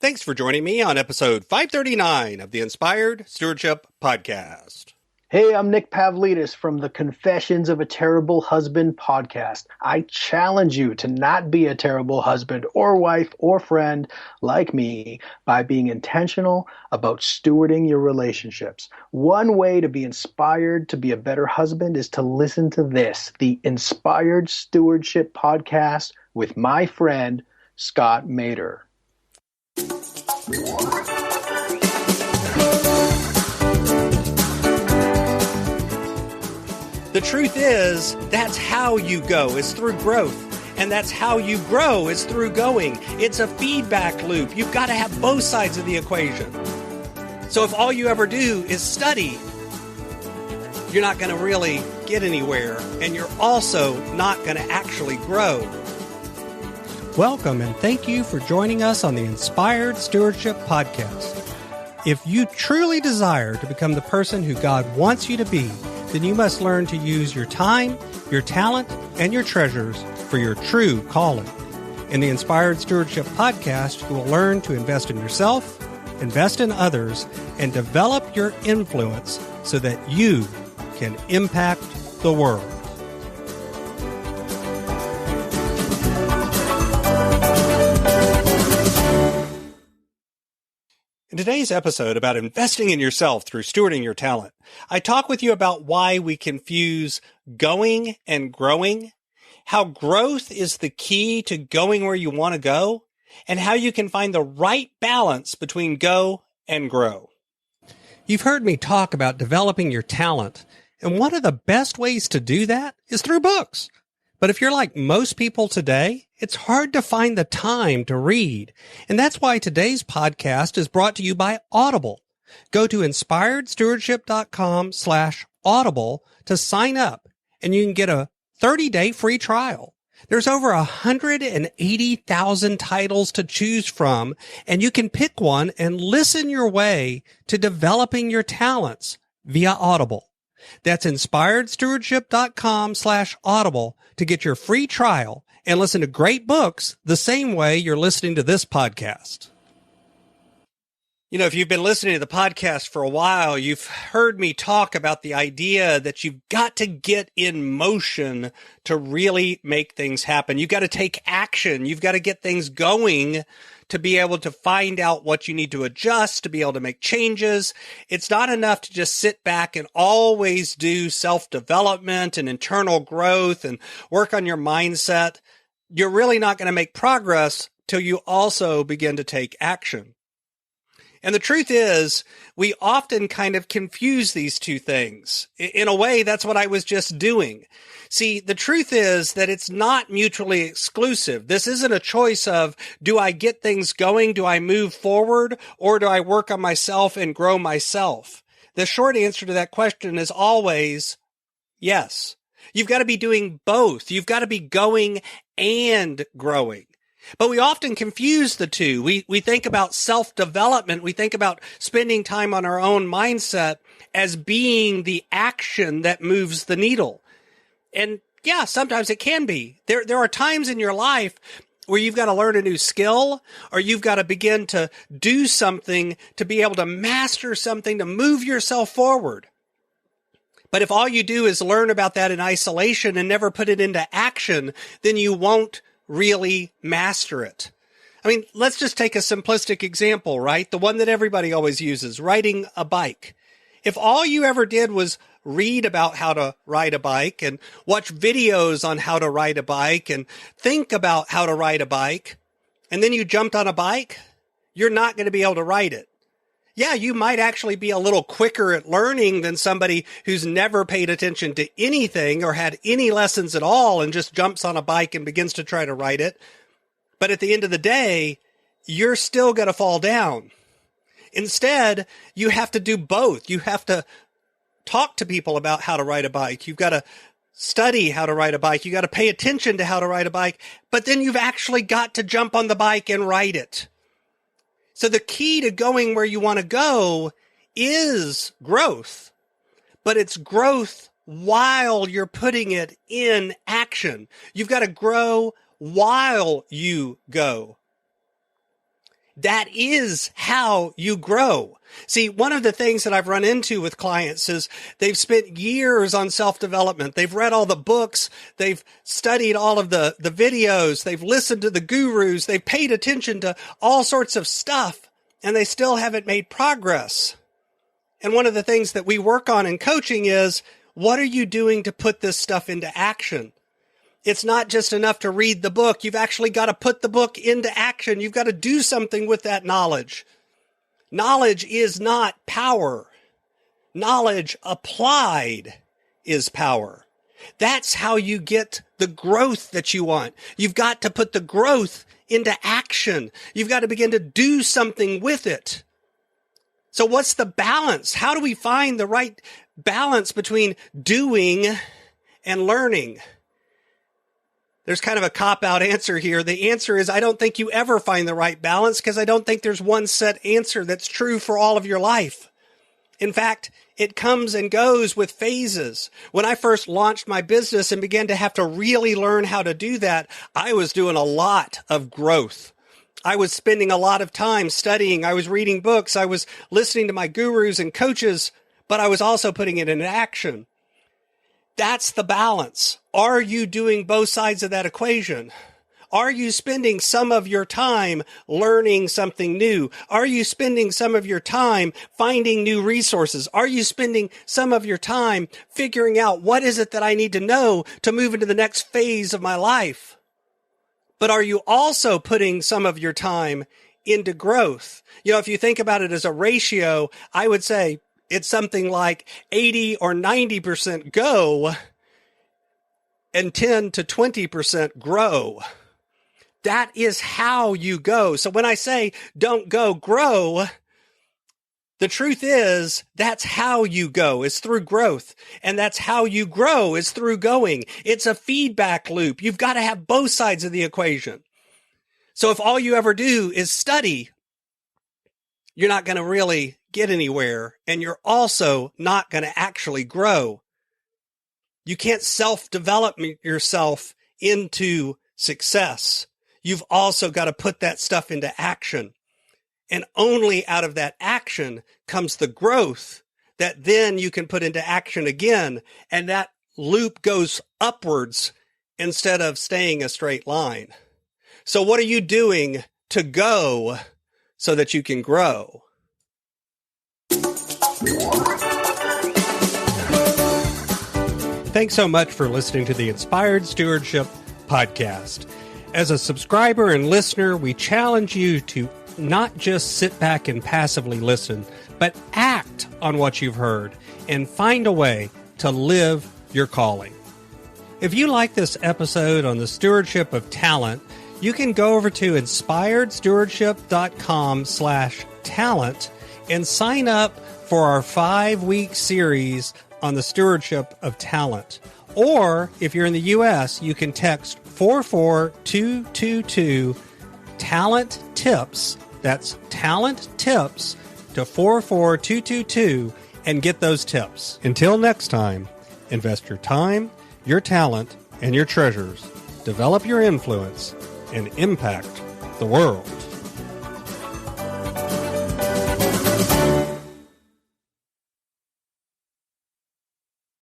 Thanks for joining me on episode 539 of the Inspired Stewardship Podcast. Hey, I'm Nick Pavlidis from the Confessions of a Terrible Husband podcast. I challenge you to not be a terrible husband or wife or friend like me by being intentional about stewarding your relationships. One way to be inspired to be a better husband is to listen to this, the Inspired Stewardship Podcast with my friend, Scott Mader. The truth is, that's how you go, is through growth. And that's how you grow, is through going. It's a feedback loop. You've got to have both sides of the equation. So if all you ever do is study, you're not going to really get anywhere. And you're also not going to actually grow. Welcome and thank you for joining us on the Inspired Stewardship Podcast. If you truly desire to become the person who God wants you to be, then you must learn to use your time, your talent, and your treasures for your true calling. In the Inspired Stewardship Podcast, you will learn to invest in yourself, invest in others, and develop your influence so that you can impact the world. In today's episode about investing in yourself through stewarding your talent, I talk with you about why we confuse going and growing, how growth is the key to going where you want to go, and how you can find the right balance between go and grow. You've heard me talk about developing your talent, and one of the best ways to do that is through books. But if you're like most people today, it's hard to find the time to read. And that's why today's podcast is brought to you by Audible. Go to inspiredstewardship.com/audible to sign up, and you can get a 30-day free trial. There's over 180,000 titles to choose from, and you can pick one and listen your way to developing your talents via Audible. That's inspiredstewardship.com/audible to get your free trial and listen to great books the same way you're listening to this podcast. You know, if you've been listening to the podcast for a while, you've heard me talk about the idea that you've got to get in motion to really make things happen. You've got to take action. You've got to get things going to be able to find out what you need to adjust, to be able to make changes. It's not enough to just sit back and always do self-development and internal growth and work on your mindset. You're really not going to make progress till you also begin to take action. And the truth is, we often kind of confuse these two things. In a way, that's what I was just doing. See, the truth is that it's not mutually exclusive. This isn't a choice of, do I get things going? Do I move forward? Or do I work on myself and grow myself? The short answer to that question is always yes. You've got to be doing both. You've got to be going and growing. But we often confuse the two. We think about self-development. We think about spending time on our own mindset as being the action that moves the needle. And yeah, sometimes it can be. There are times in your life where you've got to learn a new skill, or you've got to begin to do something to be able to master something, to move yourself forward. But if all you do is learn about that in isolation and never put it into action, then you won't really master it. I mean, let's just take a simplistic example, right? The one that everybody always uses, riding a bike. If all you ever did was read about how to ride a bike and watch videos on how to ride a bike and think about how to ride a bike, and then you jumped on a bike, you're not going to be able to ride it. Yeah, you might actually be a little quicker at learning than somebody who's never paid attention to anything or had any lessons at all and just jumps on a bike and begins to try to ride it. But at the end of the day, you're still going to fall down. Instead, you have to do both. You have to talk to people about how to ride a bike. You've got to study how to ride a bike. You got to pay attention to how to ride a bike. But then you've actually got to jump on the bike and ride it. So the key to going where you want to go is growth, but it's growth while you're putting it in action. You've got to grow while you go. That is how you grow. See, one of the things that I've run into with clients is they've spent years on self-development. They've read all the books. They've studied all of the videos. They've listened to the gurus. They've paid attention to all sorts of stuff, and they still haven't made progress. And one of the things that we work on in coaching is, what are you doing to put this stuff into action? It's not just enough to read the book. You've actually got to put the book into action. You've got to do something with that knowledge. Knowledge is not power. Knowledge applied is power. That's how you get the growth that you want. You've got to put the growth into action. You've got to begin to do something with it. So what's the balance? How do we find the right balance between doing and learning? There's kind of a cop-out answer here. The answer is, I don't think you ever find the right balance, because I don't think there's one set answer that's true for all of your life. In fact, it comes and goes with phases. When I first launched my business and began to have to really learn how to do that, I was doing a lot of growth. I was spending a lot of time studying. I was reading books. I was listening to my gurus and coaches, but I was also putting it into action. That's the balance. Are you doing both sides of that equation? Are you spending some of your time learning something new? Are you spending some of your time finding new resources? Are you spending some of your time figuring out what is it that I need to know to move into the next phase of my life? But are you also putting some of your time into growth? If you think about it as a ratio, I would say it's something like 80 or 90% go and 10 to 20% grow. That is how you go. So when I say don't go, grow, the truth is that's how you go. It's through growth. And that's how you grow is through going. It's a feedback loop. You've got to have both sides of the equation. So if all you ever do is study, you're not going to really get anywhere, and you're also not going to actually grow. You can't self-develop yourself into success. You've also got to put that stuff into action. And only out of that action comes the growth that then you can put into action again. And that loop goes upwards instead of staying a straight line. So what are you doing to go so that you can grow? Thanks so much for listening to the Inspired Stewardship podcast. As a subscriber and listener, we challenge you to not just sit back and passively listen, but act on what you've heard and find a way to live your calling. If you like this episode on the stewardship of talent, you can go over to inspiredstewardship.com/talent and sign up for our 5-week series on the stewardship of talent. Or if you're in the U.S., you can text 44222 talent tips. That's talent tips to 44222 and get those tips. Until next time, invest your time, your talent, and your treasures. Develop your influence and impact the world.